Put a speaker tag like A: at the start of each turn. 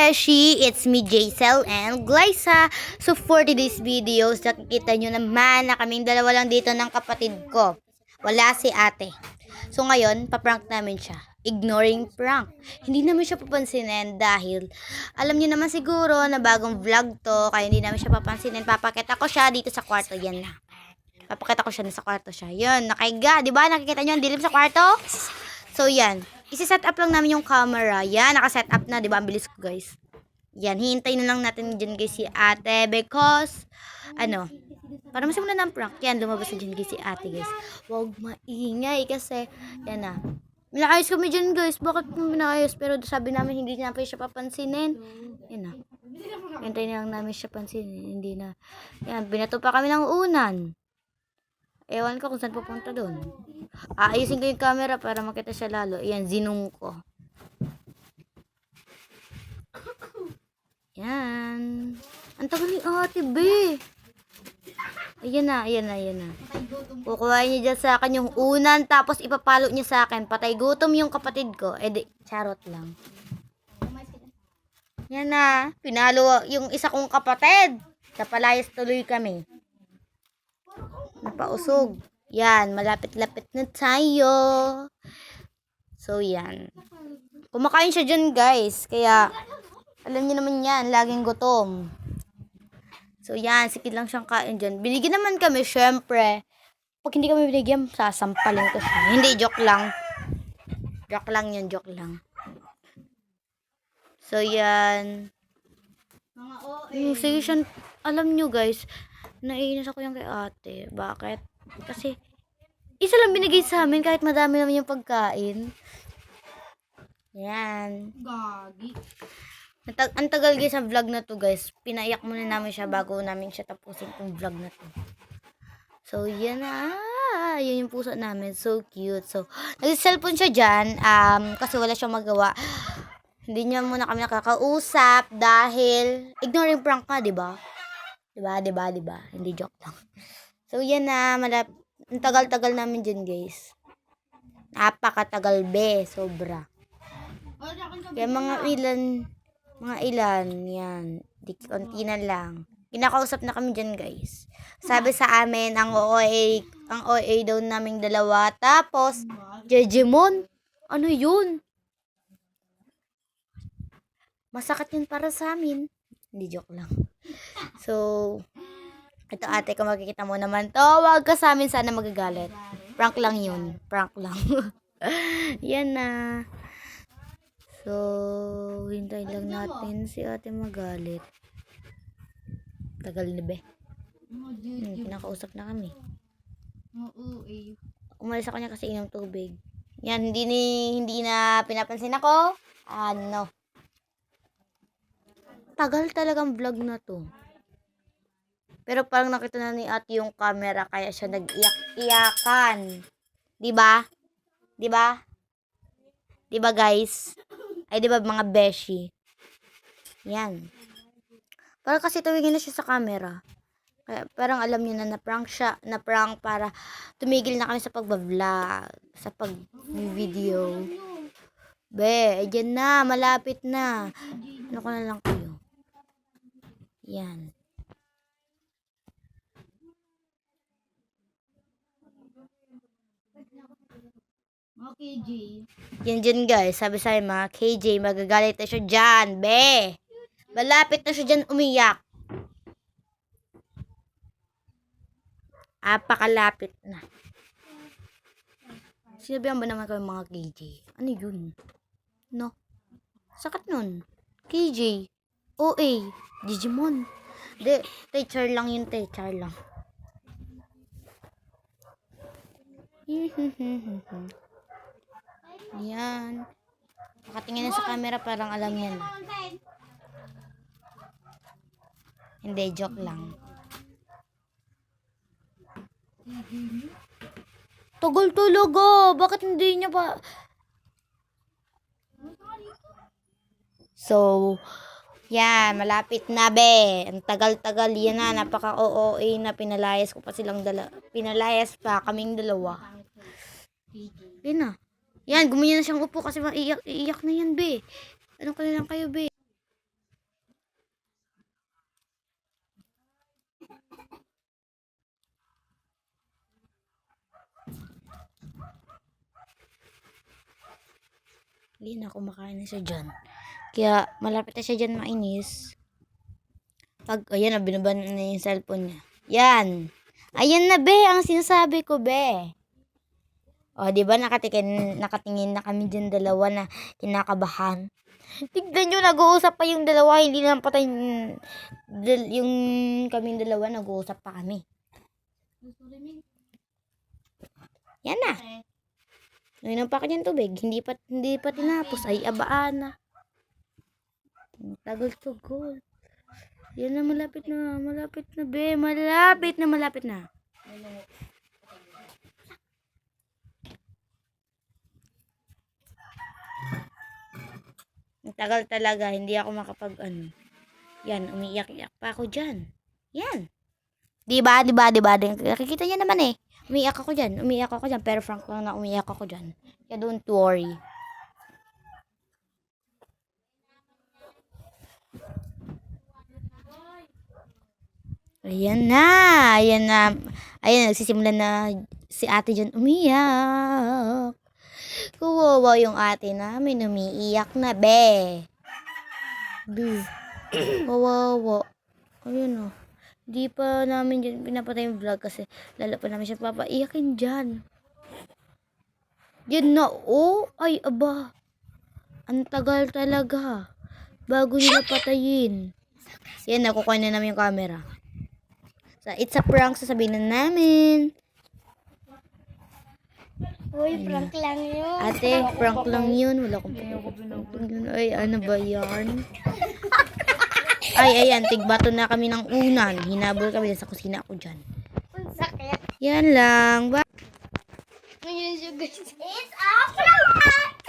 A: Beshi! It's me, Jaisel and Glyza. So for today's videos, nakikita nyo naman na kaming dalawa lang dito ng kapatid ko. Wala si ate. So ngayon, paprank namin siya. Ignoring prank. Hindi namin siya papansinin dahil alam niyo naman siguro na bagong vlog to, kaya hindi namin siya papansinin. Papakita ko siya dito sa kwarto. Yan na. Papakita ko siya sa kwarto siya. Yun, nakaiga. Diba? Nakikita nyo ang dilim sa kwarto? So yan. Isi-set up lang namin yung camera. Yan, naka-set up na. Diba? Ang bilis ko, guys. Yan, hihintayin na lang natin dyan, guys, si ate. Because, para masimulan ng prank. Yan, lumabas na dyan, guys, si ate, guys. Huwag maingay kasi, yan na. Minaayos kami dyan, guys. Bakit minaayos? Pero sabi namin, hindi namin siya papansinin. Yan na. Hintayin na lang namin siya pansinin. Hindi na. Yan, binato pa kami ng unan. Ewan ko kung saan pupunta doon. Aayusin ko yung camera para makita siya lalo. Ayan, zinong ko. Yan. Ang tagal ni ate, be. Ayan na, ayan na, ayan na. Kukuhain niya dyan sa akin yung unan, tapos ipapalo niya sa akin. Patay gutom yung kapatid ko. Charot lang. Yan na. Pinalo yung isa kong kapatid. Sa palayas tuloy kami. Napausog. Yan, malapit-lapit na tayo. So, yan. Kumakain siya dyan, guys. Kaya, alam niyo naman yan, laging gutom. So, yan, sikid lang siyang kain dyan. Binigyan naman kami, syempre. Pag hindi kami binigyan, sasampalin ko siya. Hindi, joke lang. Joke lang yun, joke lang. So, yan. Sige siya, alam nyo, guys, naiinis ako yung kay ate. Bakit? Kasi, isa lang binigay sa amin kahit madami naman yung pagkain. Yan.
B: Gagi.
A: Ang tagal, guys, ang vlog na to, guys. Pinaiyak muna namin siya bago namin siya tapusin tong vlog na to. So, yan na. Yun yung puso namin. So cute. So, nag-cellphone siya dyan. Kasi wala siyang magawa. Hindi niya muna kami nakakausap dahil ignoring prank ka, diba? Diba? Hindi, joke lang. So, yan na. Ang tagal-tagal namin dyan, guys. Napakatagal, be. Sobra. Kaya mga ilan, yan. Konti na lang. Kinakausap na kami dyan, guys. Sabi sa amin, ang OA daw naming dalawa. Tapos, Jejemon. Ano yun? Masakit yun para sa amin. Hindi, joke lang. So, ito ate, kung makikita mo naman to, wag ka sa amin, sana magagalit. Prank lang yun. Prank lang. Yan na. So, hintayin lang natin si ate magalit. Tagal na be. Pinakausap na kami. Umalis ako niya kasi inom tubig. Yan, hindi na pinapansin ako. Tagal talagang vlog na to. Pero parang nakita na ni ate yung camera kaya siya nag-iyak-iyakan. Diba? Diba, guys? Ay, diba mga beshi? Yan. Parang kasi tuwingin na siya sa camera. Kaya parang alam niyo na prank siya. Na-prank para tumigil na kami sa pag-vlog. Sa pag-video. Be, dyan na. Malapit na. Ano ko na lang kayo. Yan.
B: Mga KJ.
A: Yan dyan, guys. Sabi sa'yo mga KJ, magagalit na siya dyan. Be! Malapit na siya dyan umiyak. Apakalapit na. Sinabihan ba naman kayo mga KJ? Ano yun? No? Sakat nun. KJ. OA. Digimon. Teacher lang yun, teacher lang. Yan. Nakatingin na sa camera, parang alam yan. Hindi, joke lang. Tagal talaga. Bakit hindi niya pa? So, yan. Malapit na, be. Ang tagal-tagal. Yan na. Napaka-OA na. Pinalayas ko pa silang Pinalayas pa kaming dalawa. Yan na. Yan, gumanyan na siyang upo kasi iiyak na yan, be. Ano ka na lang kayo, be? Hindi na kumakain na siya dyan. Kaya malapit na siya dyan mainis. Pag, ayan na, binaban na yung cellphone niya. Yan. Ayan na, be. Ang sinasabi ko, be. O, di ba nakatingin na kami dyan dalawa na kinakabahan. Tignan nyo, nag-uusap pa yung dalawa. Hindi lang patay yung kaming dalawa, nag-uusap pa kami. Yan na. Ngayon pa kanyang tubig. Hindi pa tinapos. Ay, abaan na. Tagal-tagal. Yan na, malapit na. Malapit na, be. Malapit na. Ang tagal talaga. Hindi ako makapag ano. Yan, umiiyak-iyak pa ako dyan. Yan. Diba? Nakikita niya naman eh. Umiiyak ako dyan. Pero frank lang na umiiyak ako dyan. Kaya don't worry. Ayan na. Ayan, nagsisimula na si ate dyan umiyak. Kawawa yung ate namin. Umiiyak na, be. Kawawa. Ayun o. Di pa namin dyan pinapatay yung vlog kasi lalo pa namin siya papaiyakin dyan. Yan na, oh. Ay, aba. Ang tagal talaga. Bago nila patayin. Yan, nakukuha na namin yung camera. So, it's a prank, sasabihin na namin.
C: Uy, prank lang yun.
A: Ate, prank lang yun. Wala akong prank. Ay, ano ba yan? Ay, ayan, tigbato na kami ng unan. Hinabol kami sa kusina ako dyan.
C: Ang sakit.
A: Yan lang. Bye.
C: Ngayon siya guys. It's a prank!